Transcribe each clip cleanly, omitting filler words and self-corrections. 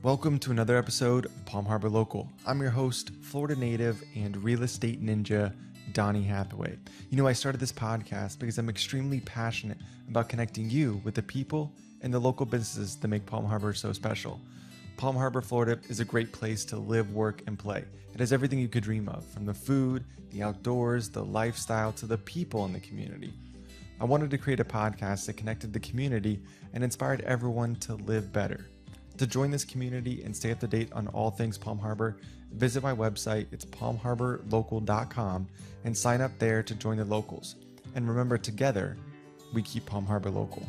Welcome to another episode of Palm Harbor Local. I'm your host, Florida native and real estate ninja, Donnie Hathaway. You know, I started this podcast because I'm extremely passionate about connecting you with the people and the local businesses that make Palm Harbor so special. Palm Harbor, Florida is a great place to live, work, and play. It has everything you could dream of, from the food, the outdoors, the lifestyle, to the people in the community. I wanted to create a podcast that connected the community and inspired everyone to live better. To join this community and stay up to date on all things Palm Harbor, visit my website, it's palmharborlocal.com, and sign up there to join the locals. And remember, together, we keep Palm Harbor local.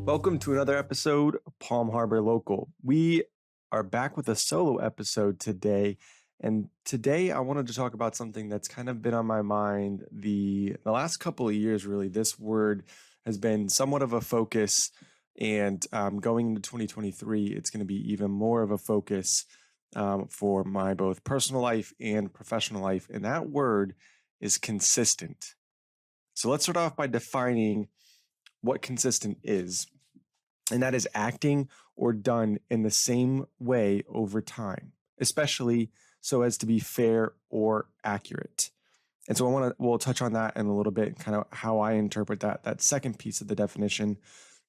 Welcome to another episode of Palm Harbor Local. We are back with a solo episode today. And today I wanted to talk about something that's kind of been on my mind the last couple of years, really. This word has been somewhat of a focus, and going into 2023, it's going to be even more of a focus for my both personal life and professional life. And that word is consistent. So let's start off by defining what consistent is. And that is acting or done in the same way over time, especially so as to be fair or accurate. And so we'll touch on that in a little bit, kind of how I interpret that second piece of the definition.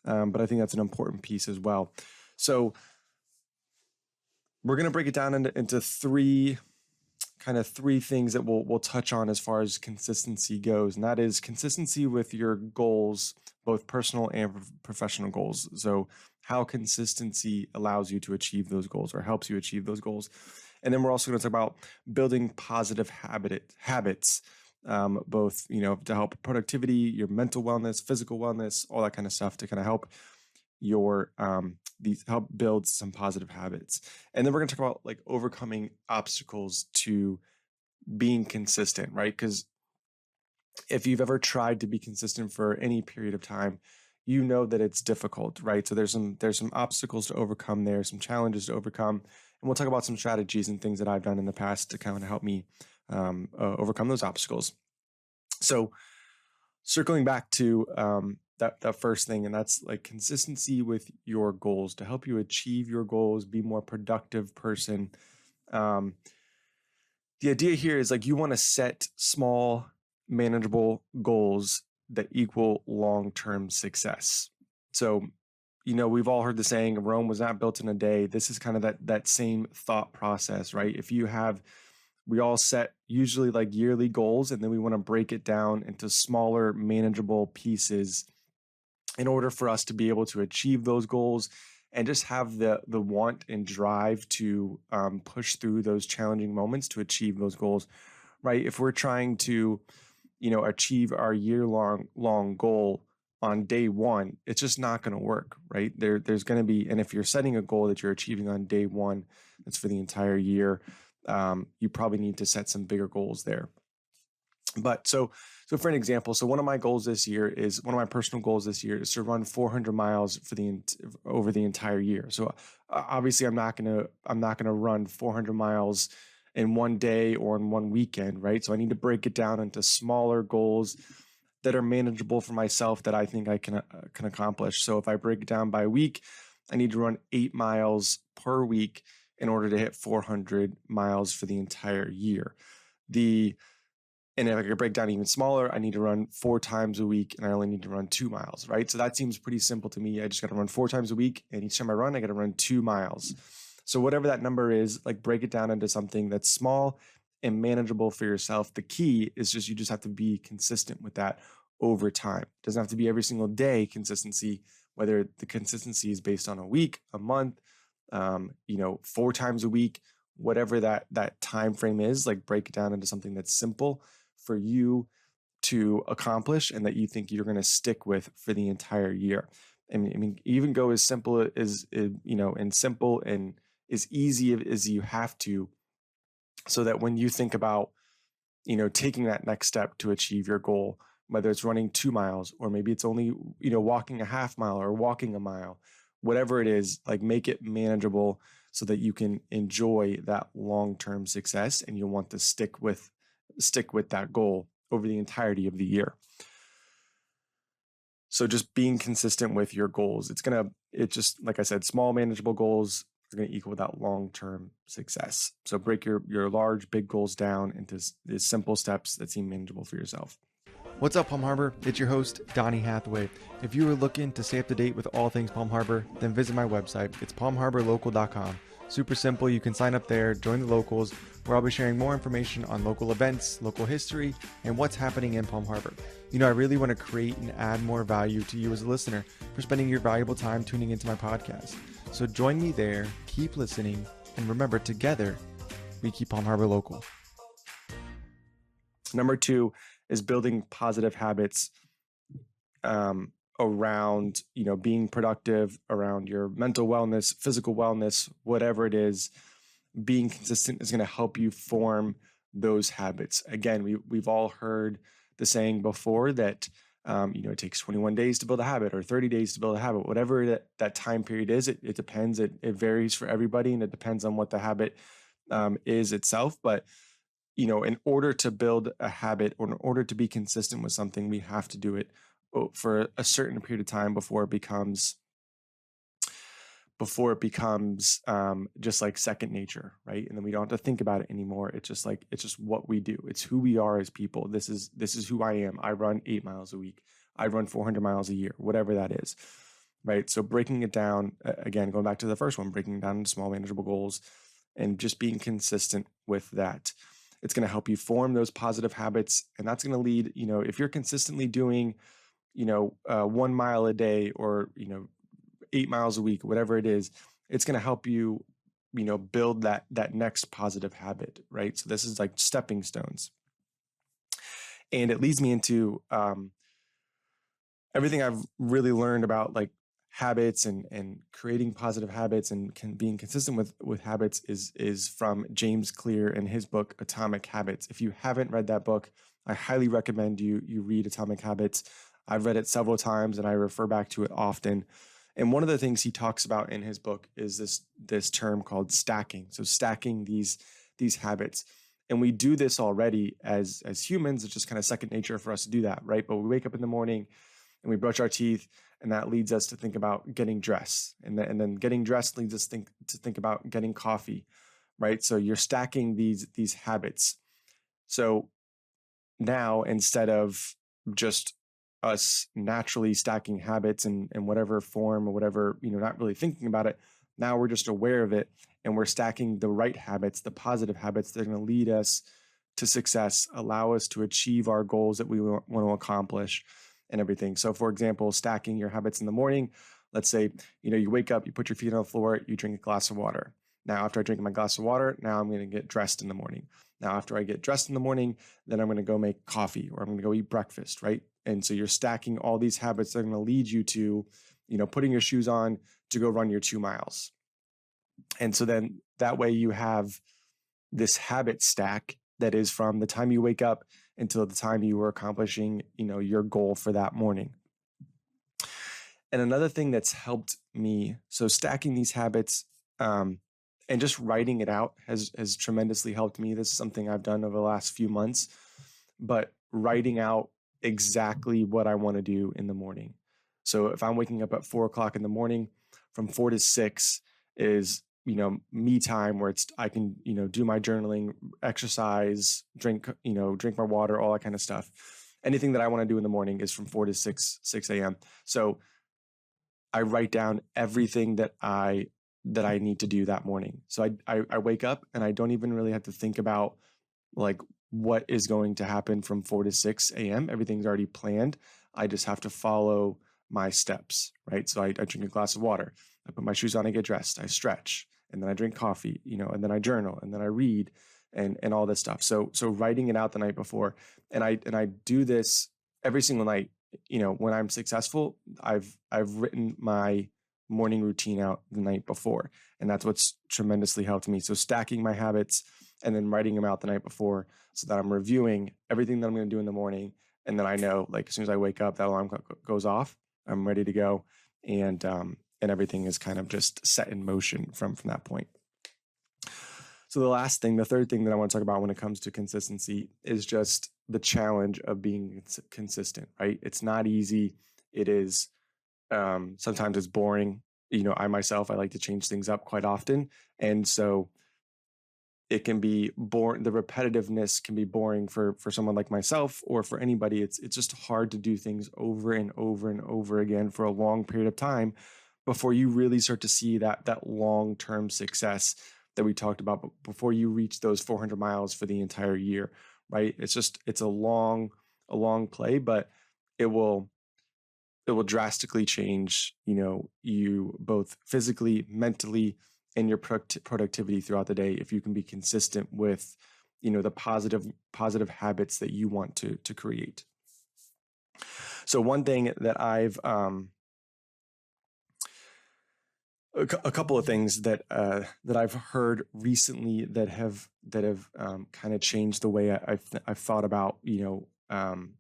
But I think that's an important piece as well. So we're going to break it down into three things that we'll touch on as far as consistency goes. And that is consistency with your goals, both personal and professional goals. So how consistency allows you to achieve those goals or helps you achieve those goals. And then we're also going to talk about building positive habits, both, to help productivity, your mental wellness, physical wellness, all that kind of stuff to kind of help your help build some positive habits. And then we're going to talk about like overcoming obstacles to being consistent, right? Because if you've ever tried to be consistent for any period of time, you know that it's difficult, right? So there's some obstacles to overcome there, some challenges to overcome. And we'll talk about some strategies and things that I've done in the past to kind of help me overcome those obstacles. So circling back to that first thing, and that's like consistency with your goals to help you achieve your goals, be more productive person. The idea here is like you want to set small, manageable goals that equal long-term success. So, we've all heard the saying, Rome was not built in a day. This is kind of that same thought process, right? We all set usually like yearly goals, and then we want to break it down into smaller, manageable pieces in order for us to be able to achieve those goals and just have the want and drive to push through those challenging moments to achieve those goals, right? If we're trying to, achieve our year-long goal on day one, it's just not going to work, right? There's going to be, and if you're setting a goal that you're achieving on day one, that's for the entire year, you probably need to set some bigger goals there. But so for an example, one of my personal goals this year is to run 400 miles over the entire year. So obviously I'm not going to run 400 miles in one day or in one weekend, right? So I need to break it down into smaller goals that are manageable for myself that I think I can accomplish. So if I break it down by week, I need to run 8 miles per week in order to hit 400 miles for the entire year. And if I could break down even smaller, I need to run 4 times a week and I only need to run 2 miles, right? So that seems pretty simple to me. I just got to run 4 times a week, and each time I run, I got to run 2 miles. So whatever that number is, like break it down into something that's small and manageable for yourself. The key is you just have to be consistent with that over time. It doesn't have to be every single day consistency, whether the consistency is based on a week, a month, 4 times a week, whatever that time frame is, like break it down into something that's simple for you to accomplish and that you think you're going to stick with for the entire year. I mean, even go as simple as, and simple and as easy as you have to, so that when you think about, taking that next step to achieve your goal, whether it's running 2 miles or maybe it's only, walking a half mile or walking a mile, whatever it is, like make it manageable so that you can enjoy that long-term success and you'll want to stick with that goal over the entirety of the year. So just being consistent with your goals, it just, like I said, small manageable goals are going to equal that long-term success. So break your large, big goals down into these simple steps that seem manageable for yourself. What's up, Palm Harbor? It's your host, Donnie Hathaway. If you are looking to stay up to date with all things Palm Harbor, then visit my website. It's palmharborlocal.com. Super simple. You can sign up there, join the locals, where I'll be sharing more information on local events, local history, and what's happening in Palm Harbor. I really want to create and add more value to you as a listener for spending your valuable time tuning into my podcast. So join me there, keep listening, and remember, together, we keep Palm Harbor local. Number 2 is building positive habits around, being productive, around your mental wellness, physical wellness, whatever it is. Being consistent is going to help you form those habits. Again, we've all heard the saying before that, it takes 21 days to build a habit or 30 days to build a habit, whatever that time period is. It depends. It varies for everybody, and it depends on what the habit is itself. But in order to build a habit or in order to be consistent with something, we have to do it for a certain period of time before it becomes just like second nature, right? And then we don't have to think about it anymore. It's just what we do. It's who we are as people. This is who I am. I run 8 miles a week. I run 400 miles a year, whatever that is, right? So breaking it down, again, going back to the first one, breaking it down into small manageable goals and just being consistent with that. It's going to help you form those positive habits. And that's going to lead, if you're consistently doing, 1 mile a day or, 8 miles a week, whatever it is, it's going to help you, build that next positive habit, right? So this is like stepping stones. And it leads me into everything I've really learned about like habits and creating positive habits and being consistent with habits is from James Clear and his book Atomic Habits. If you haven't read that book, I highly recommend you read Atomic Habits. I've read it several times and I refer back to it often. And one of the things he talks about in his book is this term called stacking. So stacking these habits. And we do this already as humans. It's just kind of second nature for us to do that, right? But we wake up in the morning and we brush our teeth, and that leads us to think about getting dressed. And then getting dressed leads us to think about getting coffee, right? So you're stacking these habits. So now, instead of just us naturally stacking habits in whatever form or whatever, not really thinking about it, now we're just aware of it and we're stacking the right habits, the positive habits that are going to lead us to success, allow us to achieve our goals that we want to accomplish and everything. So for example, stacking your habits in the morning, let's say, you wake up, you put your feet on the floor, you drink a glass of water. Now, after I drink my glass of water, now I'm going to get dressed in the morning. Now, after I get dressed in the morning, then I'm going to go make coffee or I'm going to go eat breakfast, right? And so you're stacking all these habits that are going to lead you to, putting your shoes on to go run your 2 miles. And so then that way you have this habit stack that is from the time you wake up until the time you are accomplishing, your goal for that morning. And another thing that's helped me, so stacking these habits and just writing it out has tremendously helped me. This is something I've done over the last few months, but writing out exactly what I want to do in the morning. So if I'm waking up at 4 o'clock in the morning, from 4 to 6 is, me time where I can, do my journaling, exercise, drink my water, all that kind of stuff. Anything that I want to do in the morning is from 4 to 6 a.m. So I write down everything that I need to do that morning. So I wake up and I don't even really have to think about like what is going to happen from 4 to 6 a.m. Everything's already planned. I just have to follow my steps, right? So I drink a glass of water. I put my shoes on, I get dressed, I stretch, and then I drink coffee, and then I journal, and then I read and all this stuff. So writing it out the night before, and I do this every single night. When I'm successful, I've written my morning routine out the night before, and that's what's tremendously helped me. So stacking my habits and then writing them out the night before so that I'm reviewing everything that I'm going to do in the morning. And then I know, like, as soon as I wake up, that alarm goes off, I'm ready to go. And and everything is kind of just set in motion from that point. So the third thing that I want to talk about when it comes to consistency is just the challenge of being consistent, right? It's not easy. It is, sometimes it's boring. I myself, I like to change things up quite often. And so it can be boring. The repetitiveness can be boring for someone like myself, or for anybody. It's just hard to do things over and over and over again for a long period of time before you really start to see that long-term success that we talked about, before you reach those 400 miles for the entire year, right? It's a long play, but it will drastically change, you both physically, mentally, and your productivity throughout the day if you can be consistent with, the positive habits that you want to create. So one thing that a couple of things that I've heard recently that have kind of changed the way I've thought about,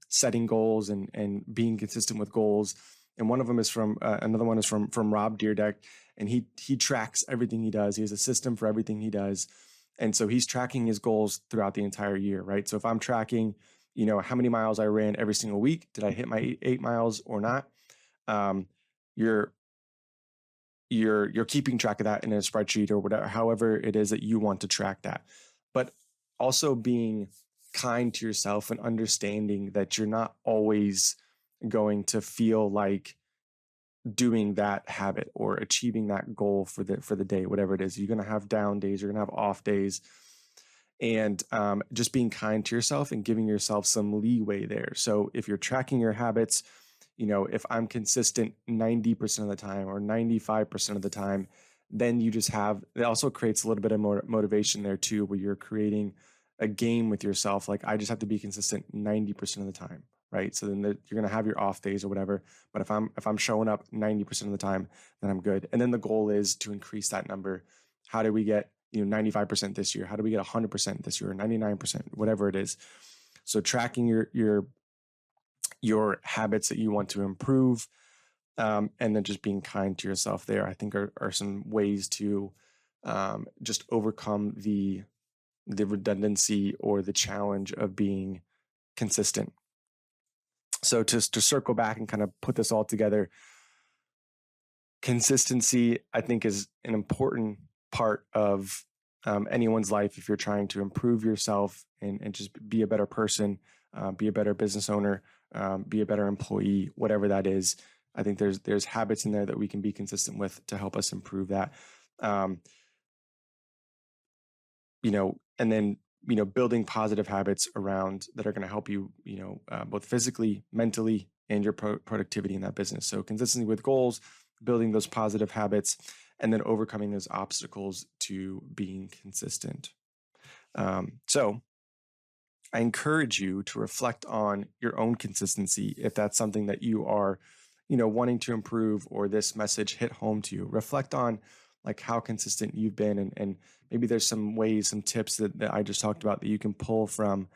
setting goals and being consistent with goals. And one of them is from another one is from Rob Dyrdek, and he tracks everything he does. He has a system for everything he does, and so he's tracking his goals throughout the entire year, right? So if I'm tracking, how many miles I ran every single week, did I hit my 8 miles or not? You're keeping track of that in a spreadsheet or whatever, however it is that you want to track that. But also being kind to yourself and understanding that you're not always going to feel like doing that habit or achieving that goal for the day, whatever it is. You're going to have down days, you're going to have off days, and just being kind to yourself and giving yourself some leeway there. So if you're tracking your habits, if I'm consistent 90% of the time or 95% of the time, then it also creates a little bit of motivation there too, where you're creating a game with yourself. Like, I just have to be consistent 90% of the time, right? So then you're going to have your off days or whatever. But if I'm showing up 90% of the time, then I'm good. And then the goal is to increase that number. How do we get 95% this year? How do we get 100% this year? 99%, whatever it is. So tracking your habits that you want to improve, and then just being kind to yourself there, I think are some ways to just overcome the redundancy or the challenge of being consistent. So to circle back and kind of put this all together, consistency, I think, is an important part of anyone's life if you're trying to improve yourself and just be a better person, be a better business owner, be a better employee, whatever that is. I think there's habits in there that we can be consistent with to help us improve that. And then, building positive habits around that are going to help you, both physically, mentally, and your productivity in that business. So consistency with goals, building those positive habits, and then overcoming those obstacles to being consistent. So I encourage you to reflect on your own consistency. If that's something that you are, wanting to improve, or this message hit home to you, reflect on like how consistent you've been, and maybe there's some ways, some tips that I just talked about that you can pull from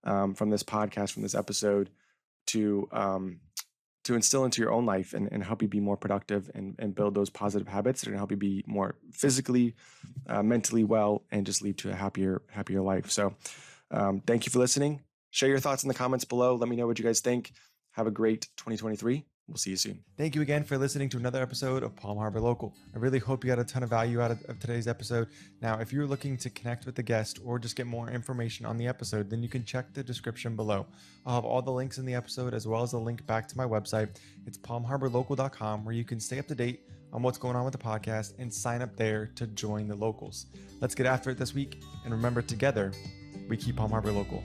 this podcast, from this episode, to instill into your own life and help you be more productive and build those positive habits that are going to help you be more physically, mentally well, and just lead to a happier life. So thank you for listening. Share your thoughts in the comments below. Let me know what you guys think. Have a great 2023. We'll see you soon. Thank you again for listening to another episode of Palm Harbor Local. I really hope you got a ton of value out of today's episode. Now, if you're looking to connect with the guest or just get more information on the episode, then you can check the description below. I'll have all the links in the episode, as well as a link back to my website. It's palmharborlocal.com, where you can stay up to date on what's going on with the podcast and sign up there to join the locals. Let's get after it this week. And remember, together, we keep Palm Harbor local.